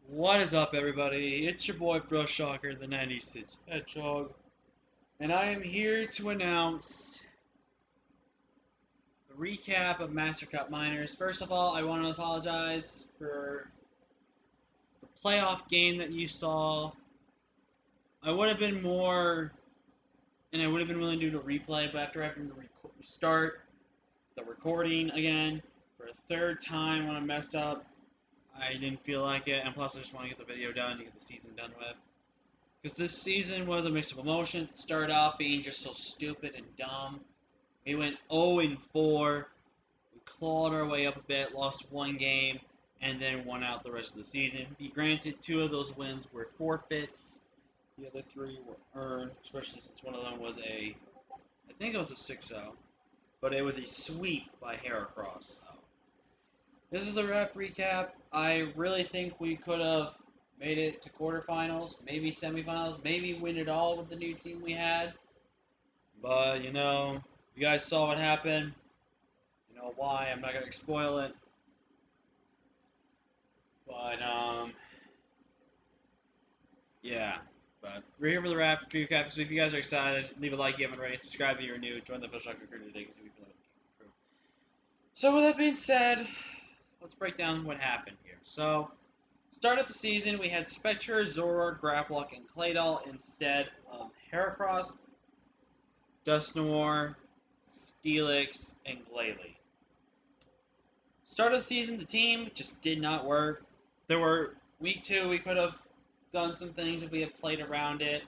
What is up, everybody? It's your boy Bro Shocker, the 96 Hedgehog, and I am here to announce the recap of Master Cup Minors. First of all, I want to apologize for the playoff game that you saw. I would have been more, and I would have been willing to do a replay, but after having to start the recording again for a third time when I messed up, I didn't feel like it, and plus I just want to get the video done to get the season done with. Because this season was a mix of emotions. It started out being just so stupid and dumb. We went 0-4. We clawed our way up a bit, lost one game, and then won out the rest of the season. Be granted, two of those wins were forfeits. The other three were earned, especially since one of them was I think it was a 6-0, but it was a sweep by Heracross. So this is the ref recap. I really think we could have made it to quarterfinals, maybe semifinals, maybe win it all with the new team we had. But, you guys saw what happened. You know why. I'm not going to spoil it. But, yeah. But we're here for the rap recap. So if you guys are excited, leave a like if you haven't already. Subscribe if you're new. Join the Official Crew today because we feel like the crew. So with that being said, let's break down what happened here. So, start of the season, we had Spectre, Zora, Graplock, and Claydol instead of Heracross, Dusknoir, Steelix, and Glalie. Start of the season, the team just did not work. There were week 2, we could have done some things if we had played around it.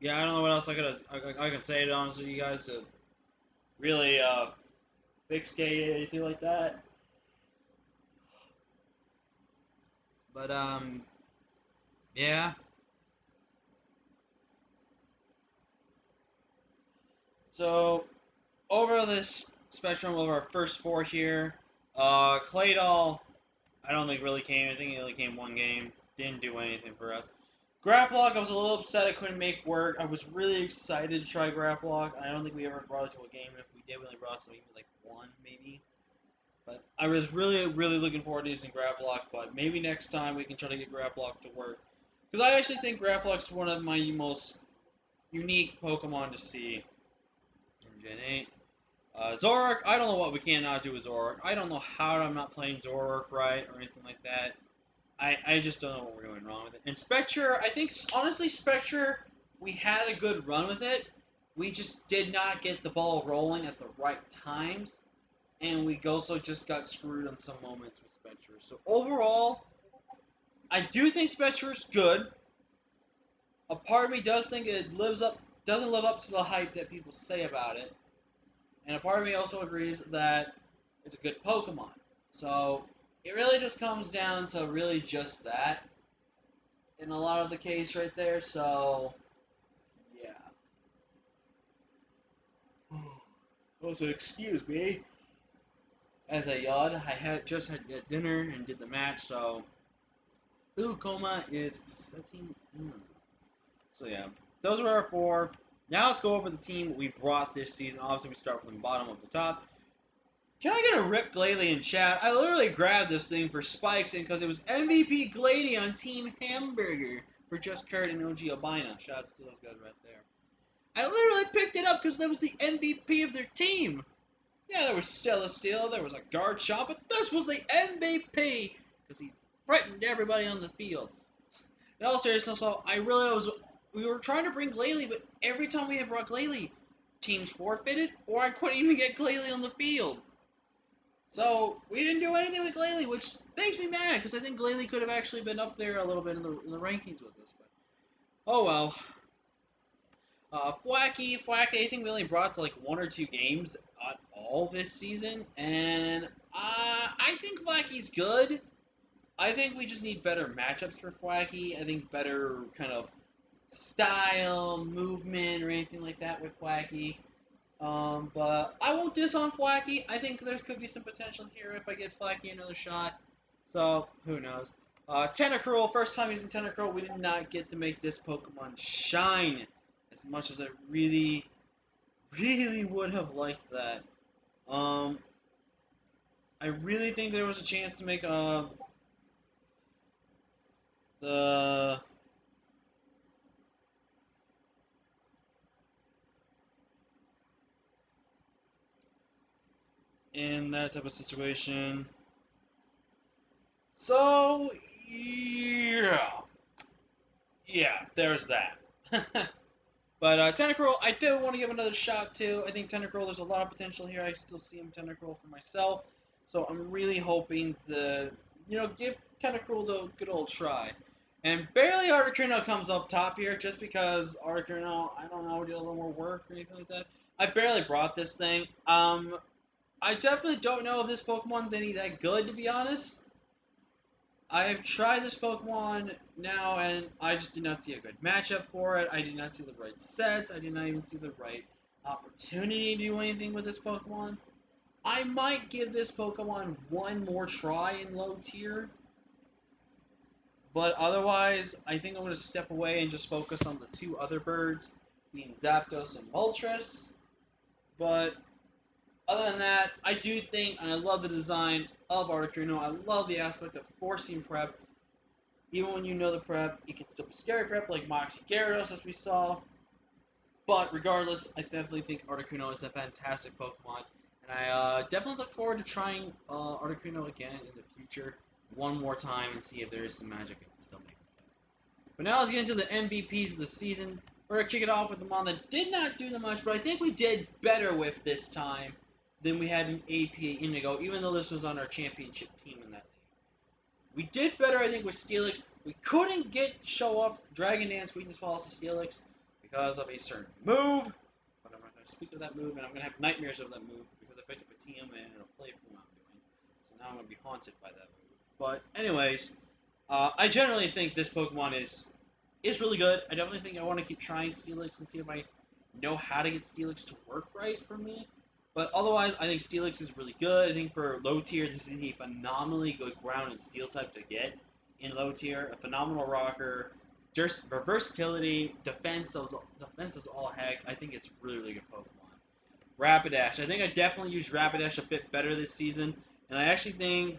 Yeah, I don't know what else I could say to honestly you guys to really fix anything like that. But yeah. So over this spectrum of our first 4 here, Claydol, I don't think really came. I think he only came one game. Didn't do anything for us. Graplock, I was a little upset I couldn't make work. I was really excited to try Graplock. I don't think we ever brought it to a game. If we did, we only brought it to maybe like one, maybe. But I was really, really looking forward to using Graplock. But maybe next time we can try to get Graplock to work. Because I actually think Graplock's one of my most unique Pokemon to see in Gen 8. Zoroark, I don't know what we cannot do with Zoroark. I don't know how I'm not playing Zoroark right or anything like that. I just don't know what we're doing wrong with it. And Spectre, I think, honestly, Spectre, we had a good run with it. We just did not get the ball rolling at the right times. And we also just got screwed on some moments with Spectre. So overall, I do think Spectre's good. A part of me does think it doesn't live up to the hype that people say about it. And a part of me also agrees that it's a good Pokemon. So it really just comes down to really just that in a lot of the case right there. So yeah. Also, excuse me. As I yawned, I had just had dinner and did the match. So coma is setting in. So yeah, those were our 4. Now let's go over the team we brought this season. Obviously, we start from the bottom up the top. Can I get a rip Glalie in chat? I literally grabbed this thing for spikes and because it was MVP Glalie on Team Hamburger for Just Kurt and OG Albina. Shouts to those guys right there. I literally picked it up because that was the MVP of their team. Yeah, there was Celestial, there was a guard shot, but this was the MVP because he threatened everybody on the field. In all seriousness, we were trying to bring Glalie, but every time we had brought Glalie, teams forfeited, or I couldn't even get Glalie on the field. So we didn't do anything with Glalie, which makes me mad because I think Glalie could have actually been up there a little bit in the rankings with us. But oh well. Fwacky, I think we only brought to like 1 or 2 games at all this season, and I think Fwacky's good. I think we just need better matchups for Fwacky. I think better kind of style, movement, or anything like that with Fwacky. But I won't diss on Flacky. I think there could be some potential here if I give Flacky another shot. So, who knows. Tentacruel, first time using Tentacruel, we did not get to make this Pokemon shine as much as I really, really would have liked that. I I really think there was a chance to make the in that type of situation. So yeah, there's that. But Tentacruel, I do want to give another shot to. I think Tentacruel, there's a lot of potential here. I still see him Tentacruel for myself, so I'm really hoping to, give Tentacruel the good old try. And barely Articuno comes up top here, just because Articuno, I don't know, did a little more work or anything like that. I barely brought this thing. I definitely don't know if this Pokemon's any that good, to be honest. I've tried this Pokemon now, and I just did not see a good matchup for it. I did not see the right sets. I did not even see the right opportunity to do anything with this Pokemon. I might give this Pokemon one more try in low tier, but otherwise, I think I'm going to step away and just focus on the two other birds, being Zapdos and Moltres. But other than that, I do think, and I love the design of Articuno. I love the aspect of forcing prep. Even when you know the prep, it can still be scary prep, like Moxie Gyarados, as we saw. But regardless, I definitely think Articuno is a fantastic Pokemon. And I definitely look forward to trying Articuno again in the future one more time and see if there is some magic I can still make. But now let's get into the MVPs of the season. We're going to kick it off with the mon that did not do the much, but I think we did better with this time than we had in APA Indigo, even though this was on our championship team in that league. We did better, I think, with Steelix. We couldn't get to show off Dragon Dance Weakness Policy Steelix because of a certain move, but I'm not going to speak of that move, and I'm going to have nightmares of that move because I picked up a TM and it'll play for what I'm doing. So now I'm going to be haunted by that move. But anyways, I generally think this Pokemon is really good. I definitely think I want to keep trying Steelix and see if I know how to get Steelix to work right for me. But otherwise, I think Steelix is really good. I think for low tier, this is a phenomenally good ground and steel type to get in low tier. A phenomenal rocker. Just for versatility, defense is all heck. I think it's really, really good Pokemon. Rapidash. I think I definitely used Rapidash a bit better this season. And I actually think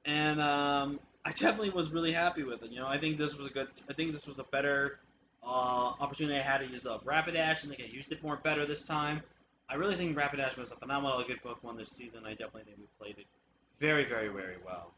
and I definitely was really happy with it. I think this was a good. I think this was a better opportunity I had to use Rapidash. I think I used it more better this time. I really think Rapidash was a phenomenal good Pokemon this season. I definitely think we played it very, very, very well.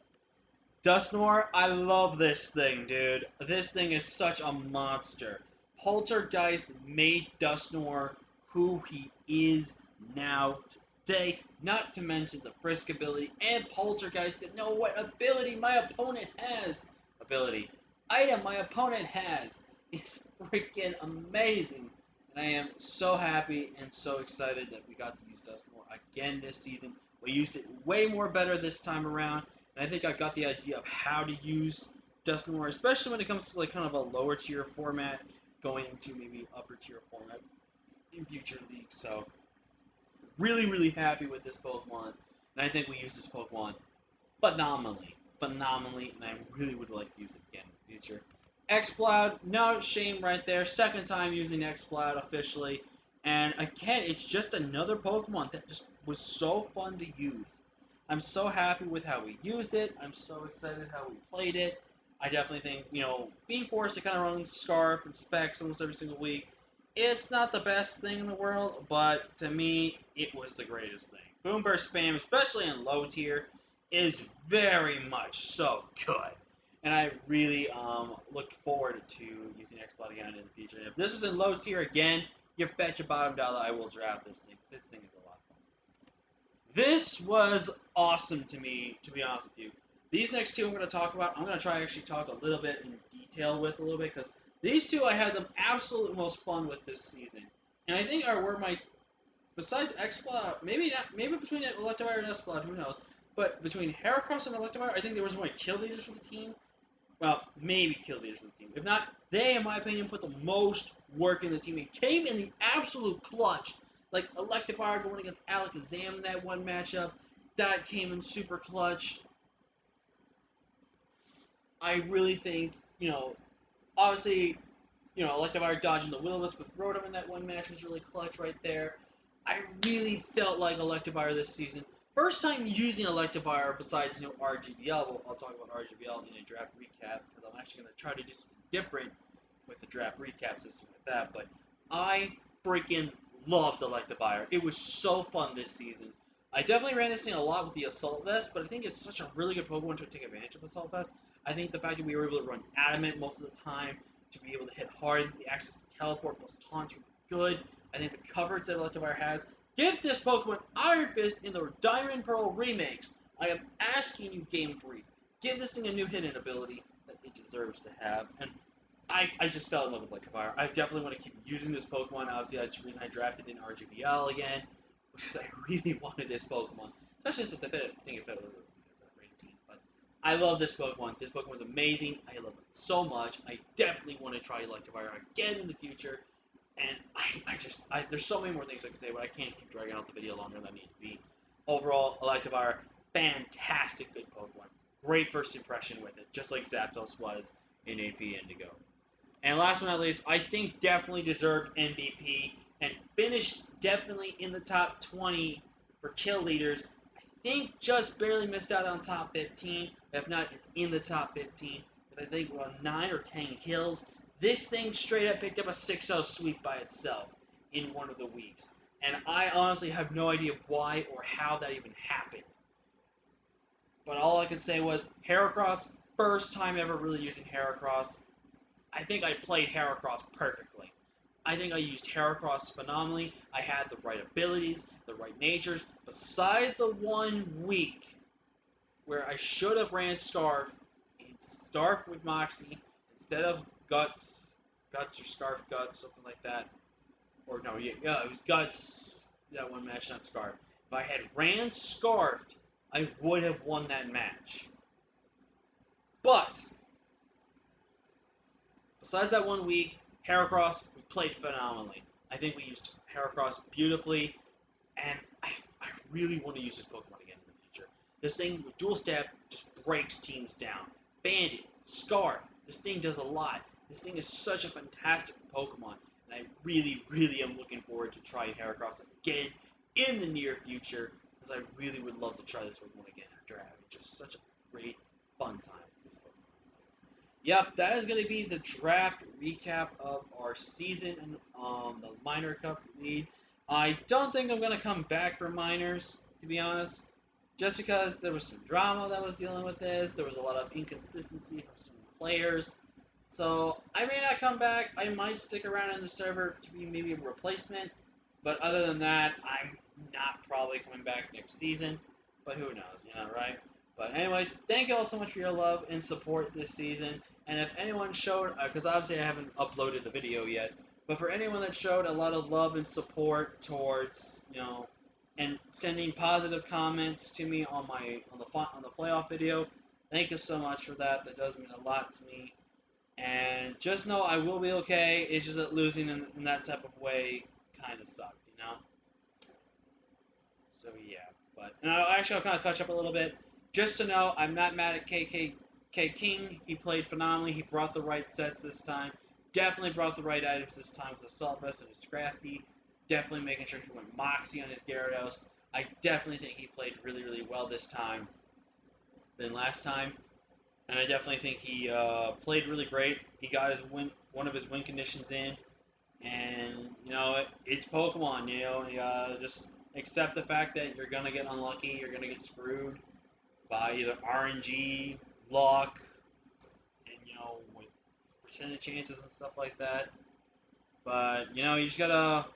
Dusknoir, I love this thing, dude. This thing is such a monster. Poltergeist made Dusknoir who he is now today, not to mention the Frisk ability and Poltergeist that know what ability my opponent has. Item my opponent has is freaking amazing. And I am so happy and so excited that we got to use Dusknoir again this season. We used it way more better this time around. And I think I got the idea of how to use Dusknoir, especially when it comes to like kind of a lower tier format, going into maybe upper tier formats in future leagues. So really, really happy with this Pokemon, and I think we use this Pokemon phenomenally, and I really would like to use it again in the future. Exploud, no shame right there. Second time using Exploud officially, and again, it's just another Pokemon that just was so fun to use. I'm so happy with how we used it. I'm so excited how we played it. I definitely think, being forced to kind of run Scarf and Specs almost every single week, it's not the best thing in the world, but to me, it was the greatest thing. Boom Burst Spam, especially in low tier, is very much so good. And I really look forward to using Exploit again in the future. And if this is in low tier again, you bet your bottom dollar I will draft this thing, because this thing is a lot of fun. This was awesome to me, to be honest with you. These next two I'm going to talk about, I'm going to try to actually talk a little bit in detail with a little bit, because these two I had the absolute most fun with this season. And I think were my, besides Exploud, maybe not, maybe between Electivire and Exploud, who knows, but between Heracross and Electivire, I think they were my kill leaders for the team. Well, maybe kill leaders for the team. If not, they, in my opinion, put the most work in the team. It came in the absolute clutch. Like Electivire going against Alakazam in that one matchup, that came in super clutch. I really think, obviously, Electivire dodging the Will-O-Wisp with Rotom in that one match was really clutch right there. I really felt like Electivire this season. First time using Electivire besides RGBL. Well, I'll talk about RGBL in a draft recap because I'm actually going to try to do something different with the draft recap system with that. But I freaking loved Electivire. It was so fun this season. I definitely ran this thing a lot with the Assault Vest, but I think it's such a really good Pokemon to take advantage of Assault Vest. I think the fact that we were able to run Adamant most of the time, to be able to hit hard, the access to Teleport plus Taunt were good. I think the coverage that Electivire has. Give this Pokemon Iron Fist in the Diamond Pearl remakes. I am asking you, Game Freak. Give this thing a new hidden ability that it deserves to have. And I just fell in love with Electivire. I definitely want to keep using this Pokemon. Obviously, that's the reason I drafted in RGBL again, which is I really wanted this Pokemon. Especially since I think it fit a little bit rated team. But I love this Pokemon. This Pokemon is amazing. I love it so much. I definitely want to try Electivire again in the future. And there's so many more things I could say, but I can't keep dragging out the video longer than I need to be. Overall, Electivire, fantastic good Pokemon. Great first impression with it, just like Zapdos was in AP Indigo. And last but not least, I think definitely deserved MVP and finished definitely in the top 20 for kill leaders. I think just barely missed out on top 15. If not, is in the top 15 with I think around 9 or 10 kills. This thing straight up picked up a 6-0 sweep by itself in one of the weeks. And I honestly have no idea why or how that even happened. But all I could say was Heracross, first time ever really using Heracross. I think I played Heracross perfectly. I think I used Heracross phenomenally. I had the right abilities, the right natures. Besides the 1 week where I should have ran Scarf, Scarf with Moxie instead of Guts or Scarf Guts, something like that. Or no, yeah, it was Guts that one match, not Scarf. If I had ran Scarfed, I would have won that match. But besides that 1 week, Heracross, we played phenomenally. I think we used Heracross beautifully, and I really want to use this Pokemon again in the future. This thing with Dual Stab just breaks teams down. Bandit, Scarf, this thing does a lot. This thing is such a fantastic Pokemon, and I really, really am looking forward to trying Heracross again in the near future, because I really would love to try this Pokemon again after having just such a great, fun time with this Pokemon. Yep, that is going to be the draft recap of our season and the Minor Cup lead. I don't think I'm going to come back for minors, to be honest, just because there was some drama that was dealing with this. There was a lot of inconsistency from some players. So I may not come back. I might stick around in the server to be maybe a replacement. But other than that, I'm not probably coming back next season. But who knows, right? But anyways, thank you all so much for your love and support this season. And if anyone showed, because obviously I haven't uploaded the video yet, but for anyone that showed a lot of love and support towards, and sending positive comments to me on the playoff video, thank you so much for that. That does mean a lot to me. And just know I will be okay. It's just that losing in that type of way kind of sucked. So yeah, but I'll kind of touch up a little bit. Just to know, I'm not mad at KK King. He played phenomenally. He brought the right sets this time. Definitely brought the right items this time with Assault Vest and his Scrafty. Definitely making sure he went Moxie on his Gyarados. I definitely think he played really, really well this time than last time. And I definitely think he played really great. He got one of his win conditions in. And, it's Pokemon, you just accept the fact that you're going to get unlucky, you're going to get screwed by either RNG, luck, and, with percentage chances and stuff like that. But, you just got to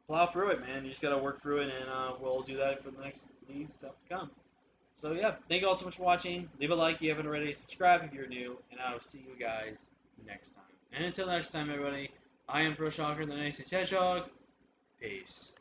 plow through it, man. You just got to work through it, and we'll do that for the next league stuff to come. So, yeah, thank you all so much for watching. Leave a like if you haven't already. Subscribe if you're new, and I will see you guys next time. And until next time, everybody, I am Pro Shocker, the Nicest Hedgehog. Peace.